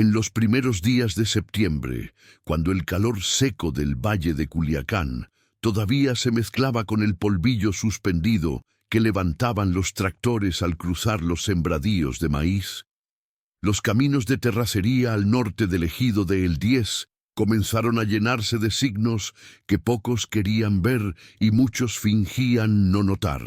En los primeros días de septiembre, cuando el calor seco del valle de Culiacán todavía se mezclaba con el polvillo suspendido que levantaban los tractores al cruzar los sembradíos de maíz, los caminos de terracería al norte del ejido de El 10 comenzaron a llenarse de signos que pocos querían ver y muchos fingían no notar.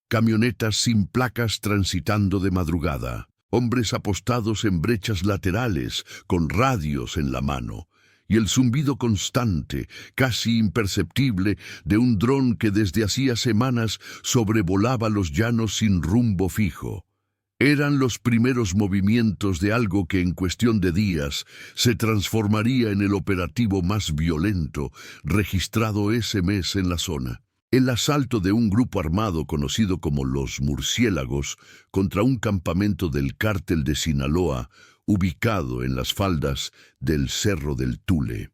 Camionetas sin placas transitando de madrugada, hombres apostados en brechas laterales con radios en la mano, y el zumbido constante, casi imperceptible, de un dron que desde hacía semanas sobrevolaba los llanos sin rumbo fijo. Eran los primeros movimientos de algo que en cuestión de días se transformaría en el operativo más violento registrado ese mes en la zona. El asalto de un grupo armado conocido como los Murciélagos contra un campamento del cártel de Sinaloa ubicado en las faldas del Cerro del Tule.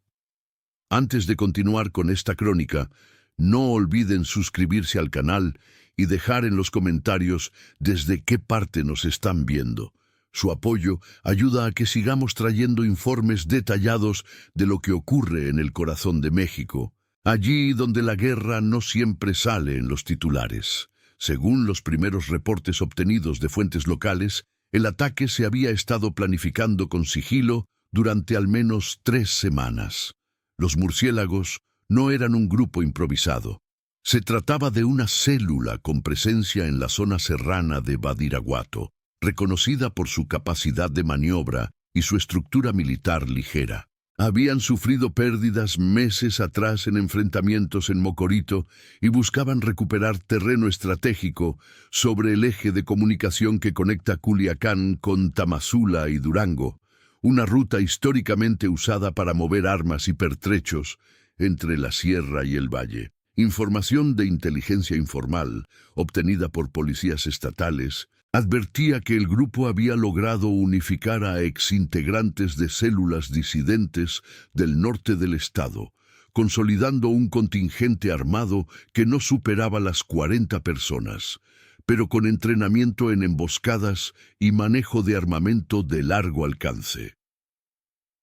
Antes de continuar con esta crónica, no olviden suscribirse al canal y dejar en los comentarios desde qué parte nos están viendo. Su apoyo ayuda a que sigamos trayendo informes detallados de lo que ocurre en el corazón de México, allí donde la guerra no siempre sale en los titulares. Según los primeros reportes obtenidos de fuentes locales, el ataque se había estado planificando con sigilo durante al menos 3 semanas. Los murciélagos no eran un grupo improvisado. Se trataba de una célula con presencia en la zona serrana de Badiraguato, reconocida por su capacidad de maniobra y su estructura militar ligera. Habían sufrido pérdidas meses atrás en enfrentamientos en Mocorito y buscaban recuperar terreno estratégico sobre el eje de comunicación que conecta Culiacán con Tamazula y Durango, una ruta históricamente usada para mover armas y pertrechos entre la sierra y el valle. Información de inteligencia informal, obtenida por policías estatales, advertía que el grupo había logrado unificar a exintegrantes de células disidentes del norte del estado, consolidando un contingente armado que no superaba las 40 personas, pero con entrenamiento en emboscadas y manejo de armamento de largo alcance.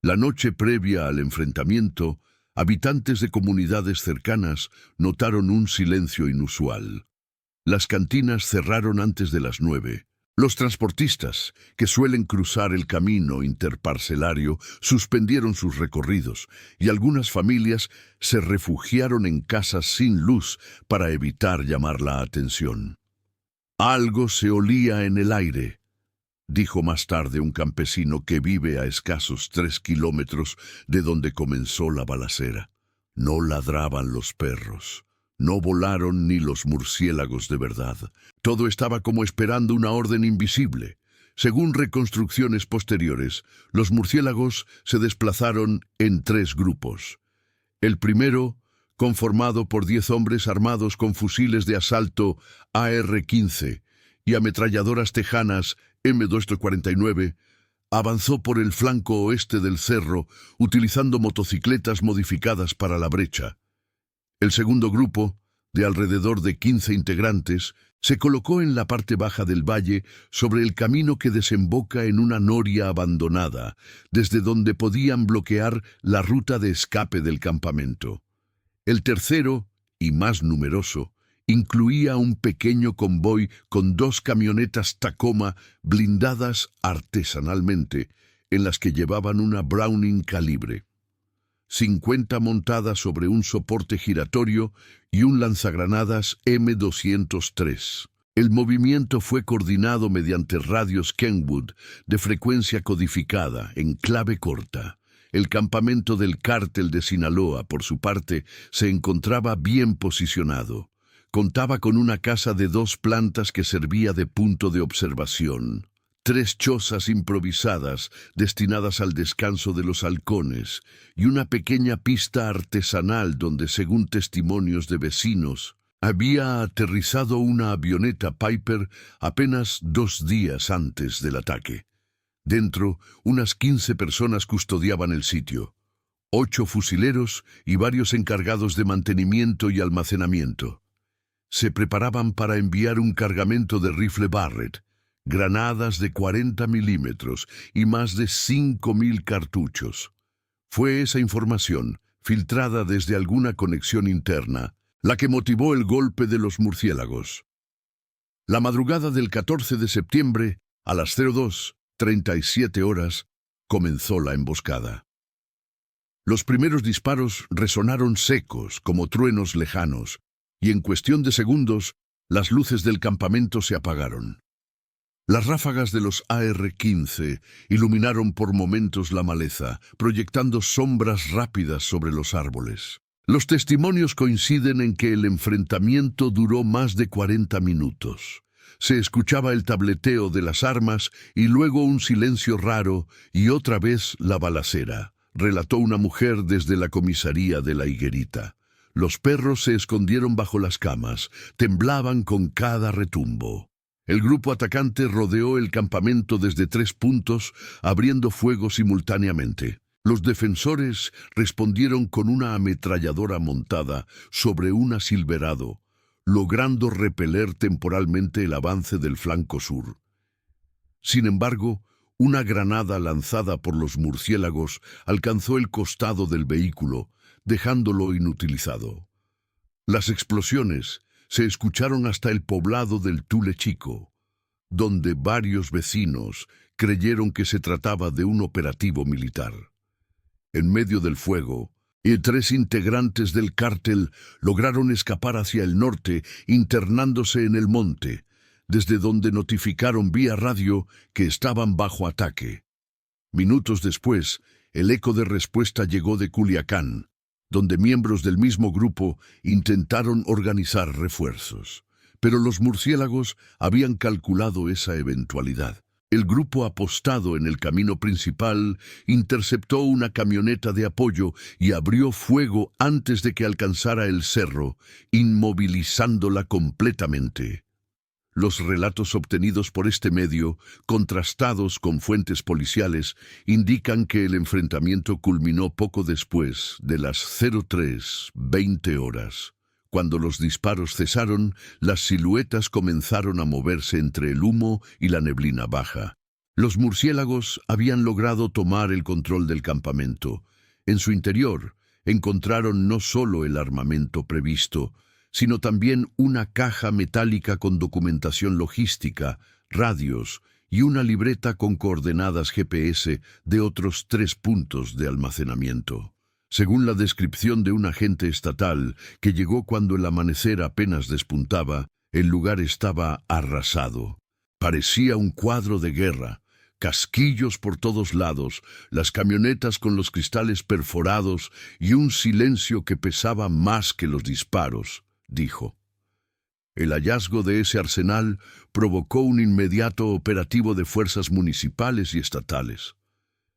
La noche previa al enfrentamiento, habitantes de comunidades cercanas notaron un silencio inusual. Las cantinas cerraron antes de las 9. Los transportistas, que suelen cruzar el camino interparcelario, suspendieron sus recorridos y algunas familias se refugiaron en casas sin luz para evitar llamar la atención. Algo se olía en el aire, dijo más tarde un campesino que vive a escasos 3 kilómetros de donde comenzó la balacera. No ladraban los perros. No volaron ni los murciélagos de verdad. Todo estaba como esperando una orden invisible. Según reconstrucciones posteriores, los murciélagos se desplazaron en 3 grupos. El primero, conformado por 10 hombres armados con fusiles de asalto AR-15 y ametralladoras tejanas M249, avanzó por el flanco oeste del cerro utilizando motocicletas modificadas para la brecha. El segundo grupo, de alrededor de 15 integrantes, se colocó en la parte baja del valle sobre el camino que desemboca en una noria abandonada, desde donde podían bloquear la ruta de escape del campamento. El tercero, y más numeroso, incluía un pequeño convoy con 2 camionetas Tacoma blindadas artesanalmente, en las que llevaban una Browning calibre 50 montada sobre un soporte giratorio y un lanzagranadas M203. El movimiento fue coordinado mediante radios Kenwood de frecuencia codificada en clave corta. El campamento del cártel de Sinaloa, por su parte, se encontraba bien posicionado. Contaba con una casa de 2 plantas que servía de punto de observación, 3 chozas improvisadas destinadas al descanso de los halcones y una pequeña pista artesanal donde, según testimonios de vecinos, había aterrizado una avioneta Piper apenas 2 días antes del ataque. Dentro, unas 15 personas custodiaban el sitio, 8 fusileros y varios encargados de mantenimiento y almacenamiento. Se preparaban para enviar un cargamento de rifle Barrett, granadas de 40 milímetros y más de 5.000 cartuchos. Fue esa información, filtrada desde alguna conexión interna, la que motivó el golpe de los murciélagos. La madrugada del 14 de septiembre, a las 02:37 horas, comenzó la emboscada. Los primeros disparos resonaron secos, como truenos lejanos, y en cuestión de segundos, las luces del campamento se apagaron. Las ráfagas de los AR-15 iluminaron por momentos la maleza, proyectando sombras rápidas sobre los árboles. Los testimonios coinciden en que el enfrentamiento duró más de 40 minutos. Se escuchaba el tableteo de las armas y luego un silencio raro y otra vez la balacera, relató una mujer desde la comisaría de La Higuerita. Los perros se escondieron bajo las camas, temblaban con cada retumbo. El grupo atacante rodeó el campamento desde 3 puntos, abriendo fuego simultáneamente. Los defensores respondieron con una ametralladora montada sobre un Silverado, logrando repeler temporalmente el avance del flanco sur. Sin embargo, una granada lanzada por los murciélagos alcanzó el costado del vehículo, dejándolo inutilizado. Las explosiones se escucharon hasta el poblado del Tule Chico, donde varios vecinos creyeron que se trataba de un operativo militar. En medio del fuego, 3 integrantes del cártel lograron escapar hacia el norte, internándose en el monte, desde donde notificaron vía radio que estaban bajo ataque. Minutos después, el eco de respuesta llegó de Culiacán, donde miembros del mismo grupo intentaron organizar refuerzos. Pero los murciélagos habían calculado esa eventualidad. El grupo apostado en el camino principal interceptó una camioneta de apoyo y abrió fuego antes de que alcanzara el cerro, inmovilizándola completamente. Los relatos obtenidos por este medio, contrastados con fuentes policiales, indican que el enfrentamiento culminó poco después de las 03:20 horas. Cuando los disparos cesaron, las siluetas comenzaron a moverse entre el humo y la neblina baja. Los murciélagos habían logrado tomar el control del campamento. En su interior encontraron no solo el armamento previsto, sino también una caja metálica con documentación logística, radios y una libreta con coordenadas GPS de otros 3 puntos de almacenamiento. Según la descripción de un agente estatal que llegó cuando el amanecer apenas despuntaba, el lugar estaba arrasado. Parecía un cuadro de guerra, casquillos por todos lados, las camionetas con los cristales perforados y un silencio que pesaba más que los disparos, dijo. El hallazgo de ese arsenal provocó un inmediato operativo de fuerzas municipales y estatales.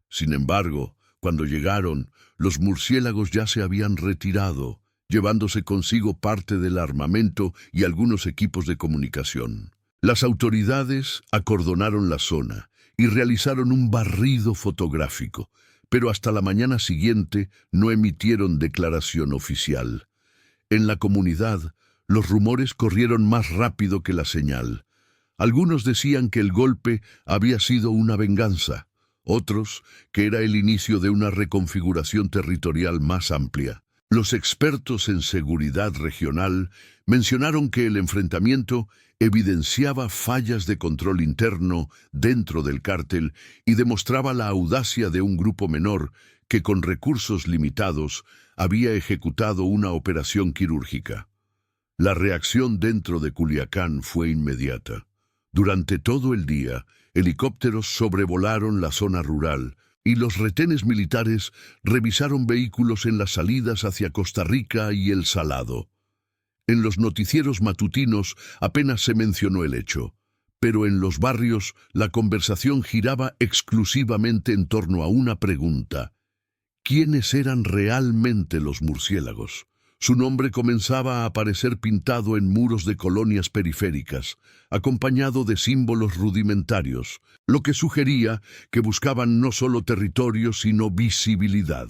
Sin embargo, cuando llegaron, los murciélagos ya se habían retirado, llevándose consigo parte del armamento y algunos equipos de comunicación. Las autoridades acordonaron la zona y realizaron un barrido fotográfico, pero hasta la mañana siguiente no emitieron declaración oficial. En la comunidad, los rumores corrieron más rápido que la señal. Algunos decían que el golpe había sido una venganza, otros que era el inicio de una reconfiguración territorial más amplia. Los expertos en seguridad regional mencionaron que el enfrentamiento evidenciaba fallas de control interno dentro del cártel y demostraba la audacia de un grupo menor que con recursos limitados había ejecutado una operación quirúrgica. La reacción dentro de Culiacán fue inmediata. Durante todo el día, helicópteros sobrevolaron la zona rural y los retenes militares revisaron vehículos en las salidas hacia Costa Rica y El Salado. En los noticieros matutinos apenas se mencionó el hecho, pero en los barrios la conversación giraba exclusivamente en torno a una pregunta: ¿quiénes eran realmente los murciélagos? Su nombre comenzaba a aparecer pintado en muros de colonias periféricas, acompañado de símbolos rudimentarios, lo que sugería que buscaban no solo territorio, sino visibilidad.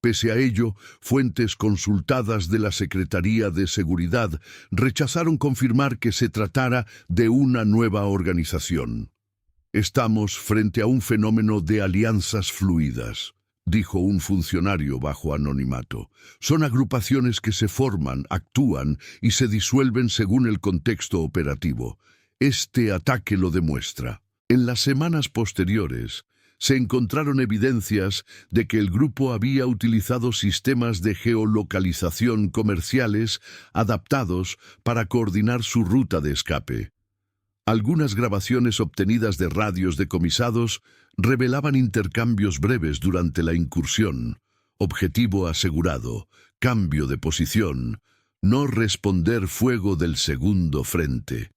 Pese a ello, fuentes consultadas de la Secretaría de Seguridad rechazaron confirmar que se tratara de una nueva organización. Estamos frente a un fenómeno de alianzas fluidas, dijo un funcionario bajo anonimato. Son agrupaciones que se forman, actúan y se disuelven según el contexto operativo. Este ataque lo demuestra. En las semanas posteriores, se encontraron evidencias de que el grupo había utilizado sistemas de geolocalización comerciales adaptados para coordinar su ruta de escape. Algunas grabaciones obtenidas de radios decomisados revelaban intercambios breves durante la incursión. Objetivo asegurado, cambio de posición, no responder fuego del segundo frente.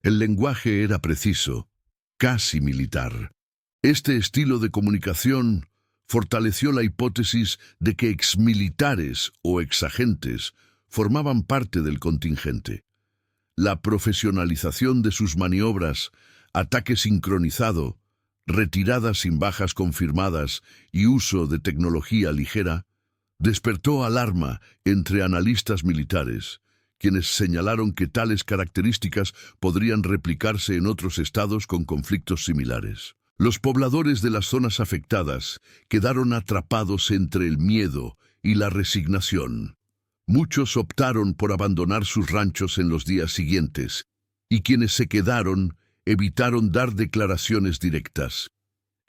El lenguaje era preciso, casi militar. Este estilo de comunicación fortaleció la hipótesis de que exmilitares o exagentes formaban parte del contingente. La profesionalización de sus maniobras, ataque sincronizado, retiradas sin bajas confirmadas y uso de tecnología ligera, despertó alarma entre analistas militares, quienes señalaron que tales características podrían replicarse en otros estados con conflictos similares. Los pobladores de las zonas afectadas quedaron atrapados entre el miedo y la resignación. Muchos optaron por abandonar sus ranchos en los días siguientes, y quienes se quedaron evitaron dar declaraciones directas.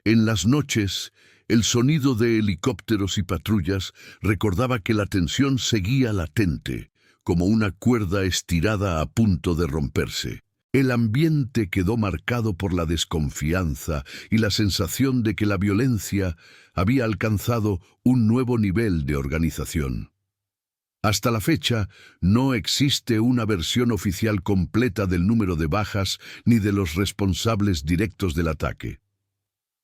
En las noches, el sonido de helicópteros y patrullas recordaba que la tensión seguía latente, como una cuerda estirada a punto de romperse. El ambiente quedó marcado por la desconfianza y la sensación de que la violencia había alcanzado un nuevo nivel de organización. Hasta la fecha, no existe una versión oficial completa del número de bajas ni de los responsables directos del ataque.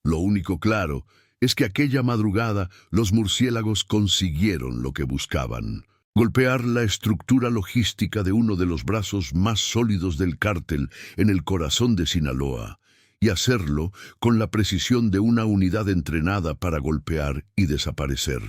Lo único claro es que aquella madrugada los murciélagos consiguieron lo que buscaban: golpear la estructura logística de uno de los brazos más sólidos del cártel en el corazón de Sinaloa, y hacerlo con la precisión de una unidad entrenada para golpear y desaparecer.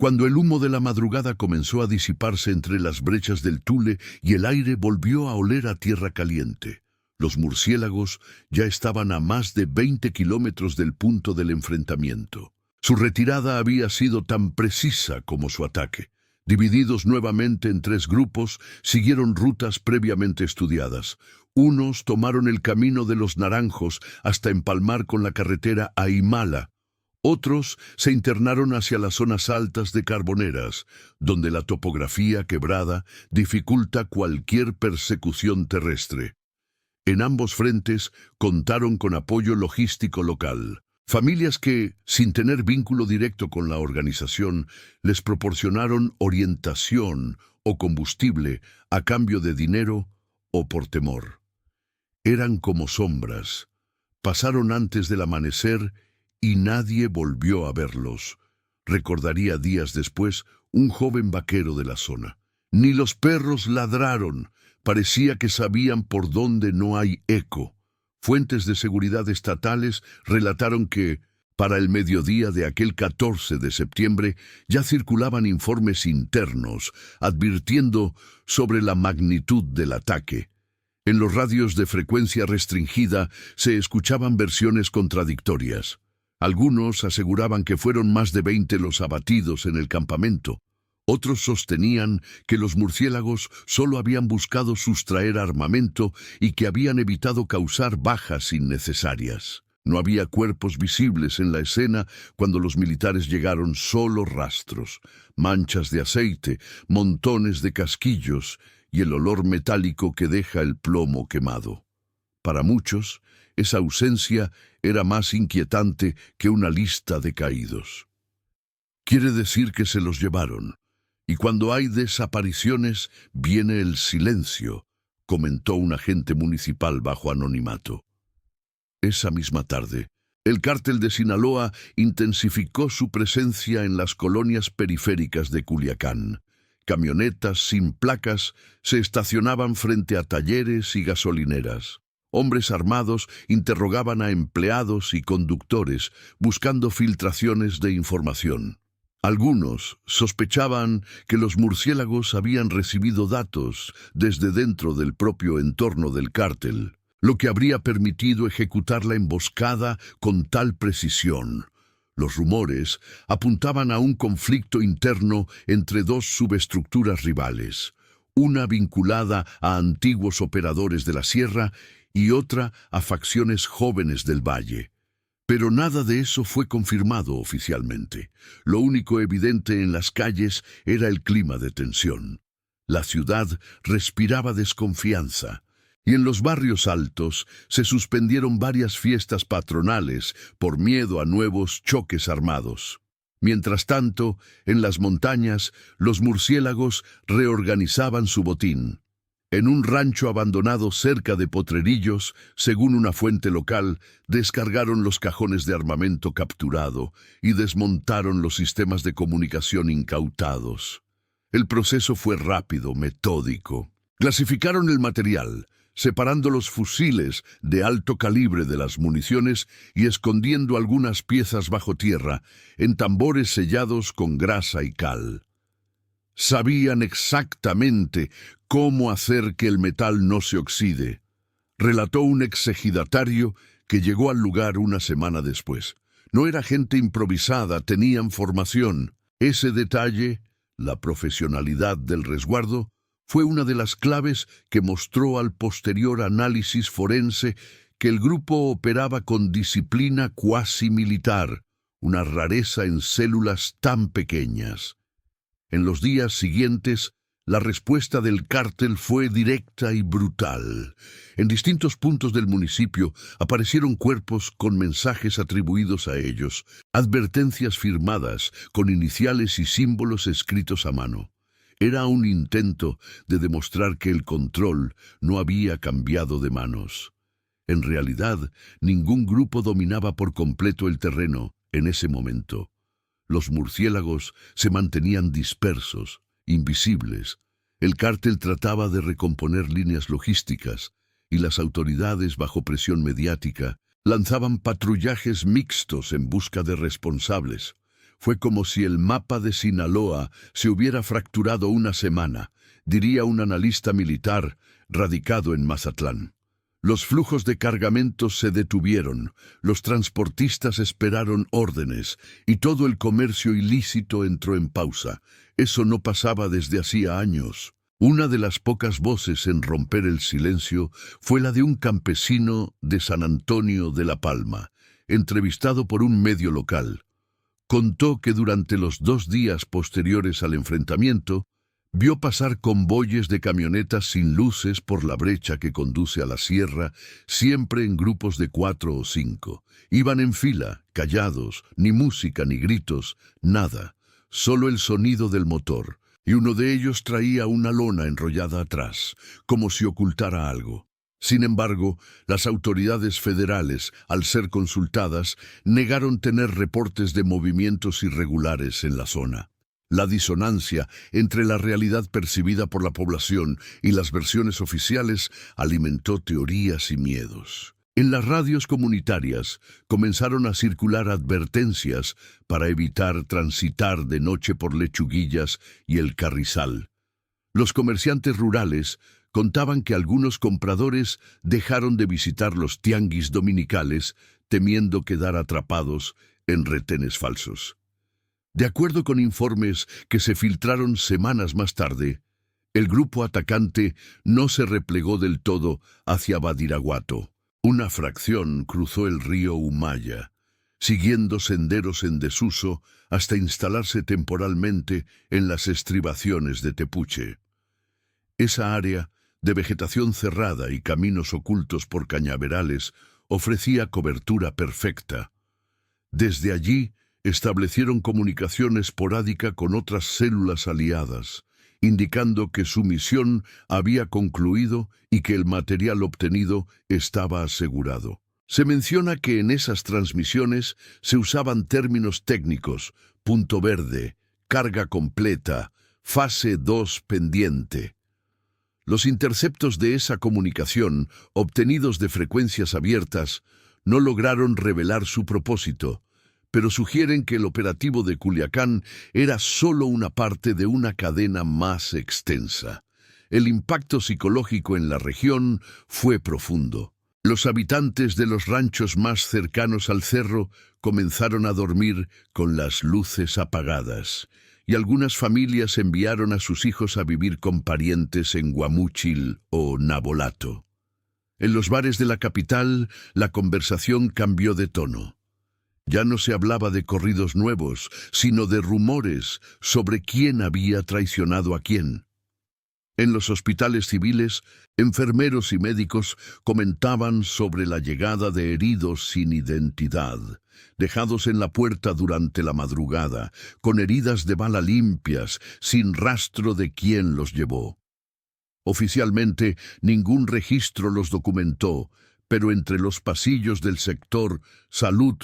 Cuando el humo de la madrugada comenzó a disiparse entre las brechas del Tule y el aire volvió a oler a tierra caliente, los murciélagos ya estaban a más de 20 kilómetros del punto del enfrentamiento. Su retirada había sido tan precisa como su ataque. Divididos nuevamente en 3 grupos, siguieron rutas previamente estudiadas. Unos tomaron el camino de los Naranjos hasta empalmar con la carretera a Imala. Otros se internaron hacia las zonas altas de Carboneras, donde la topografía quebrada dificulta cualquier persecución terrestre. En ambos frentes contaron con apoyo logístico local. Familias que, sin tener vínculo directo con la organización, les proporcionaron orientación o combustible a cambio de dinero o por temor. Eran como sombras. Pasaron antes del amanecer y nadie volvió a verlos, recordaría días después un joven vaquero de la zona. Ni los perros ladraron, parecía que sabían por dónde no hay eco. Fuentes de seguridad estatales relataron que, para el mediodía de aquel 14 de septiembre, ya circulaban informes internos advirtiendo sobre la magnitud del ataque. En los radios de frecuencia restringida se escuchaban versiones contradictorias. Algunos aseguraban que fueron más de 20 los abatidos en el campamento. Otros sostenían que los murciélagos solo habían buscado sustraer armamento y que habían evitado causar bajas innecesarias. No había cuerpos visibles en la escena cuando los militares llegaron, solo rastros, manchas de aceite, montones de casquillos y el olor metálico que deja el plomo quemado. Para muchos, esa ausencia era más inquietante que una lista de caídos. Quiere decir que se los llevaron. Y cuando hay desapariciones, viene el silencio, comentó un agente municipal bajo anonimato. Esa misma tarde, el cártel de Sinaloa intensificó su presencia en las colonias periféricas de Culiacán. Camionetas sin placas se estacionaban frente a talleres y gasolineras. Hombres armados interrogaban a empleados y conductores, buscando filtraciones de información. Algunos sospechaban que los murciélagos habían recibido datos desde dentro del propio entorno del cártel. lo que habría permitido ejecutar la emboscada con tal precisión. Los rumores apuntaban a un conflicto interno entre dos subestructuras rivales, una vinculada a antiguos operadores de la sierra y otra a facciones jóvenes del valle. Pero nada de eso fue confirmado oficialmente. Lo único evidente en las calles era el clima de tensión. La ciudad respiraba desconfianza, y en los barrios altos se suspendieron varias fiestas patronales por miedo a nuevos choques armados. Mientras tanto, en las montañas, los murciélagos reorganizaban su botín. En un rancho abandonado cerca de Potrerillos, según una fuente local, descargaron los cajones de armamento capturado y desmontaron los sistemas de comunicación incautados. El proceso fue rápido, metódico. Clasificaron el material, separando los fusiles de alto calibre de las municiones y escondiendo algunas piezas bajo tierra, en tambores sellados con grasa y cal. Sabían exactamente cómo hacer que el metal no se oxide, relató un exejidatario que llegó al lugar una semana después. No era gente improvisada, tenían formación. Ese detalle, la profesionalidad del resguardo, fue una de las claves que mostró al posterior análisis forense que el grupo operaba con disciplina cuasi militar, una rareza en células tan pequeñas. En los días siguientes, la respuesta del cártel fue directa y brutal. En distintos puntos del municipio aparecieron cuerpos con mensajes atribuidos a ellos, advertencias firmadas con iniciales y símbolos escritos a mano. Era un intento de demostrar que el control no había cambiado de manos. En realidad, ningún grupo dominaba por completo el terreno en ese momento. Los murciélagos se mantenían dispersos, invisibles. El cártel trataba de recomponer líneas logísticas y las autoridades, bajo presión mediática, lanzaban patrullajes mixtos en busca de responsables. Fue como si el mapa de Sinaloa se hubiera fracturado una semana, diría un analista militar radicado en Mazatlán. Los flujos de cargamentos se detuvieron, los transportistas esperaron órdenes y todo el comercio ilícito entró en pausa. Eso no pasaba desde hacía años. Una de las pocas voces en romper el silencio fue la de un campesino de San Antonio de la Palma, entrevistado por un medio local. Contó que durante los 2 días posteriores al enfrentamiento, vio pasar convoyes de camionetas sin luces por la brecha que conduce a la sierra, siempre en grupos de 4 o 5. Iban en fila, callados, ni música ni gritos, nada, solo el sonido del motor, y uno de ellos traía una lona enrollada atrás, como si ocultara algo. Sin embargo, las autoridades federales, al ser consultadas, negaron tener reportes de movimientos irregulares en la zona. La disonancia entre la realidad percibida por la población y las versiones oficiales alimentó teorías y miedos. En las radios comunitarias comenzaron a circular advertencias para evitar transitar de noche por Lechuguillas y el Carrizal. Los comerciantes rurales contaban que algunos compradores dejaron de visitar los tianguis dominicales temiendo quedar atrapados en retenes falsos. De acuerdo con informes que se filtraron semanas más tarde, el grupo atacante no se replegó del todo hacia Badiraguato. Una fracción cruzó el río Humaya, siguiendo senderos en desuso hasta instalarse temporalmente en las estribaciones de Tepuche. Esa área, de vegetación cerrada y caminos ocultos por cañaverales, ofrecía cobertura perfecta. Desde allí, establecieron comunicación esporádica con otras células aliadas, indicando que su misión había concluido y que el material obtenido estaba asegurado. Se menciona que en esas transmisiones se usaban términos técnicos: punto verde, carga completa, fase 2 pendiente. Los interceptos de esa comunicación, obtenidos de frecuencias abiertas, no lograron revelar su propósito, pero sugieren que el operativo de Culiacán era solo una parte de una cadena más extensa. El impacto psicológico en la región fue profundo. Los habitantes de los ranchos más cercanos al cerro comenzaron a dormir con las luces apagadas, y algunas familias enviaron a sus hijos a vivir con parientes en Guamúchil o Nabolato. En los bares de la capital, la conversación cambió de tono. Ya no se hablaba de corridos nuevos, sino de rumores sobre quién había traicionado a quién. En los hospitales civiles, enfermeros y médicos comentaban sobre la llegada de heridos sin identidad, dejados en la puerta durante la madrugada, con heridas de bala limpias, sin rastro de quién los llevó. Oficialmente, ningún registro los documentó, pero entre los pasillos del sector salud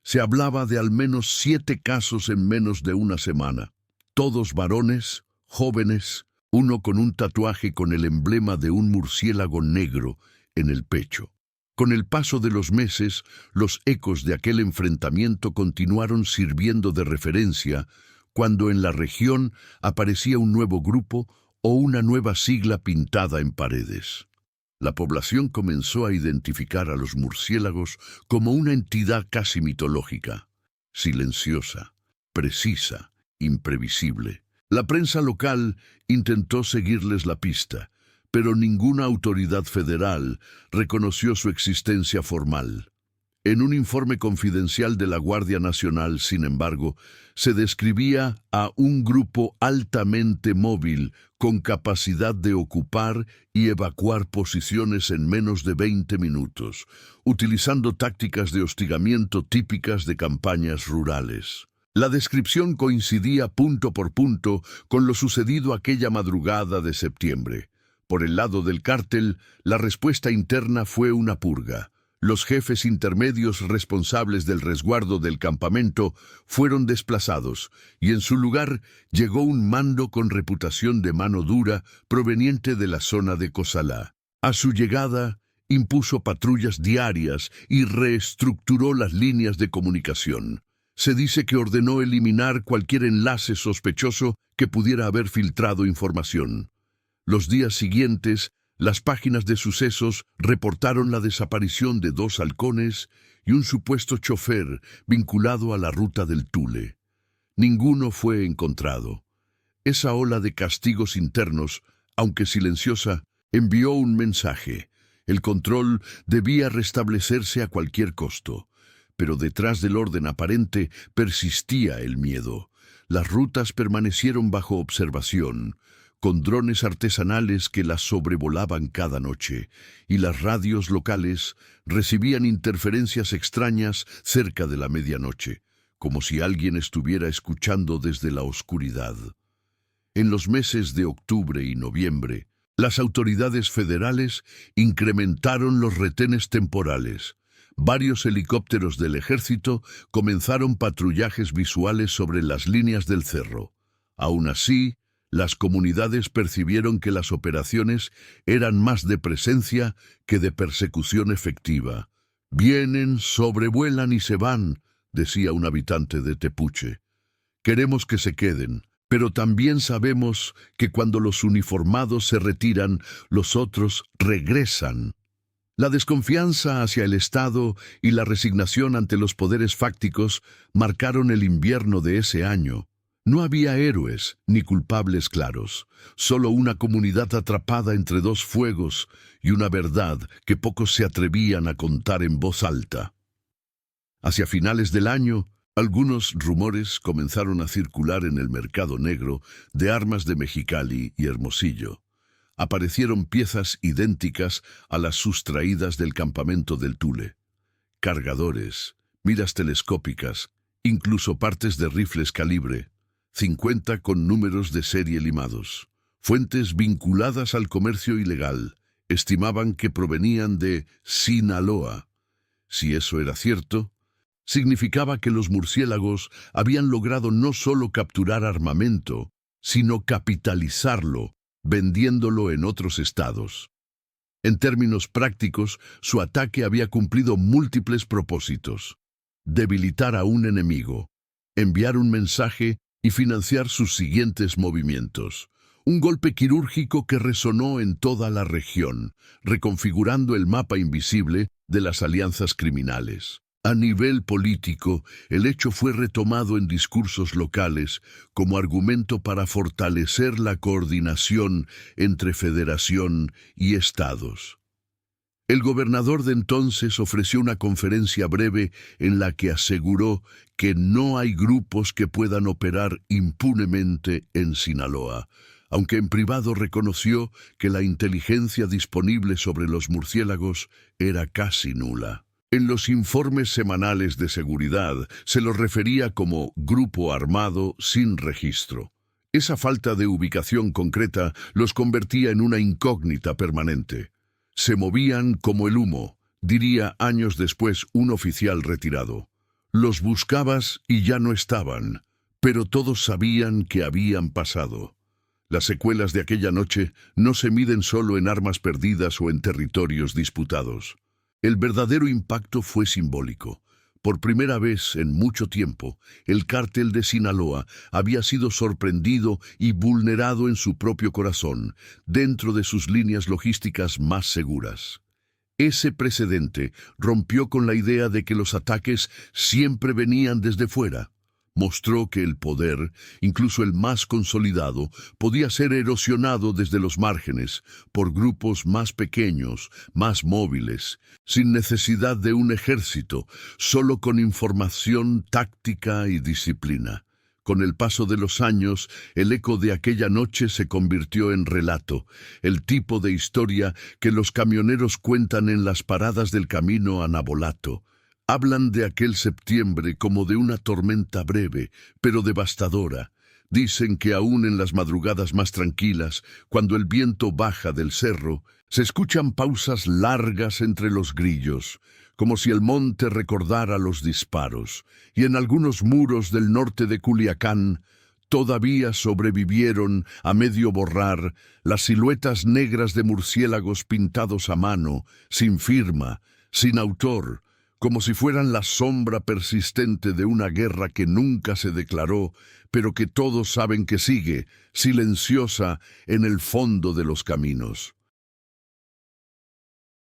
se hablaba de al menos 7 casos en menos de una semana. Todos varones, jóvenes, uno con un tatuaje con el emblema de un murciélago negro en el pecho. Con el paso de los meses, los ecos de aquel enfrentamiento continuaron sirviendo de referencia cuando en la región aparecía un nuevo grupo o una nueva sigla pintada en paredes. La población comenzó a identificar a los murciélagos como una entidad casi mitológica, silenciosa, precisa, imprevisible. La prensa local intentó seguirles la pista, pero ninguna autoridad federal reconoció su existencia formal. En un informe confidencial de la Guardia Nacional, sin embargo, se describía a un grupo altamente móvil con capacidad de ocupar y evacuar posiciones en menos de 20 minutos, utilizando tácticas de hostigamiento típicas de campañas rurales. La descripción coincidía punto por punto con lo sucedido aquella madrugada de septiembre. Por el lado del cártel, la respuesta interna fue una purga. Los jefes intermedios responsables del resguardo del campamento fueron desplazados y en su lugar llegó un mando con reputación de mano dura proveniente de la zona de Cosalá. A su llegada, impuso patrullas diarias y reestructuró las líneas de comunicación. Se dice que ordenó eliminar cualquier enlace sospechoso que pudiera haber filtrado información. Los días siguientes, las páginas de sucesos reportaron la desaparición de 2 halcones y un supuesto chofer vinculado a la ruta del Tule. Ninguno fue encontrado. Esa ola de castigos internos, aunque silenciosa, envió un mensaje. El control debía restablecerse a cualquier costo. Pero detrás del orden aparente persistía el miedo. Las rutas permanecieron bajo observación, con drones artesanales que las sobrevolaban cada noche, y las radios locales recibían interferencias extrañas cerca de la medianoche, como si alguien estuviera escuchando desde la oscuridad. En los meses de octubre y noviembre, las autoridades federales incrementaron los retenes temporales. Varios helicópteros del ejército comenzaron patrullajes visuales sobre las líneas del cerro. Aún así, las comunidades percibieron que las operaciones eran más de presencia que de persecución efectiva. «Vienen, sobrevuelan y se van», decía un habitante de Tepuche. «Queremos que se queden, pero también sabemos que cuando los uniformados se retiran, los otros regresan». La desconfianza hacia el Estado y la resignación ante los poderes fácticos marcaron el invierno de ese año. No había héroes ni culpables claros, solo una comunidad atrapada entre 2 fuegos y una verdad que pocos se atrevían a contar en voz alta. Hacia finales del año, algunos rumores comenzaron a circular en el mercado negro de armas de Mexicali y Hermosillo. Aparecieron piezas idénticas a las sustraídas del campamento del Tule. Cargadores, miras telescópicas, incluso partes de rifles calibre 50 con números de serie limados. Fuentes vinculadas al comercio ilegal estimaban que provenían de Sinaloa. Si eso era cierto, significaba que los murciélagos habían logrado no solo capturar armamento, sino capitalizarlo, vendiéndolo en otros estados. En términos prácticos, su ataque había cumplido múltiples propósitos: debilitar a un enemigo, enviar un mensaje y financiar sus siguientes movimientos. Un golpe quirúrgico que resonó en toda la región, reconfigurando el mapa invisible de las alianzas criminales. A nivel político, el hecho fue retomado en discursos locales como argumento para fortalecer la coordinación entre federación y estados. El gobernador de entonces ofreció una conferencia breve en la que aseguró que no hay grupos que puedan operar impunemente en Sinaloa, aunque en privado reconoció que la inteligencia disponible sobre los murciélagos era casi nula. En los informes semanales de seguridad se los refería como grupo armado sin registro. Esa falta de ubicación concreta los convertía en una incógnita permanente. Se movían como el humo, diría años después un oficial retirado. Los buscabas y ya no estaban, pero todos sabían que habían pasado. Las secuelas de aquella noche no se miden solo en armas perdidas o en territorios disputados. El verdadero impacto fue simbólico. Por primera vez en mucho tiempo, el cártel de Sinaloa había sido sorprendido y vulnerado en su propio corazón, dentro de sus líneas logísticas más seguras. Ese precedente rompió con la idea de que los ataques siempre venían desde fuera. Mostró que el poder, incluso el más consolidado, podía ser erosionado desde los márgenes por grupos más pequeños, más móviles, sin necesidad de un ejército, solo con información, táctica y disciplina. Con el paso de los años, el eco de aquella noche se convirtió en relato, el tipo de historia que los camioneros cuentan en las paradas del camino a Navolato. Hablan de aquel septiembre como de una tormenta breve, pero devastadora. Dicen que aún en las madrugadas más tranquilas, cuando el viento baja del cerro, se escuchan pausas largas entre los grillos, como si el monte recordara los disparos, y en algunos muros del norte de Culiacán todavía sobrevivieron, a medio borrar, las siluetas negras de murciélagos pintados a mano, sin firma, sin autor, como si fueran la sombra persistente de una guerra que nunca se declaró, pero que todos saben que sigue, silenciosa, en el fondo de los caminos.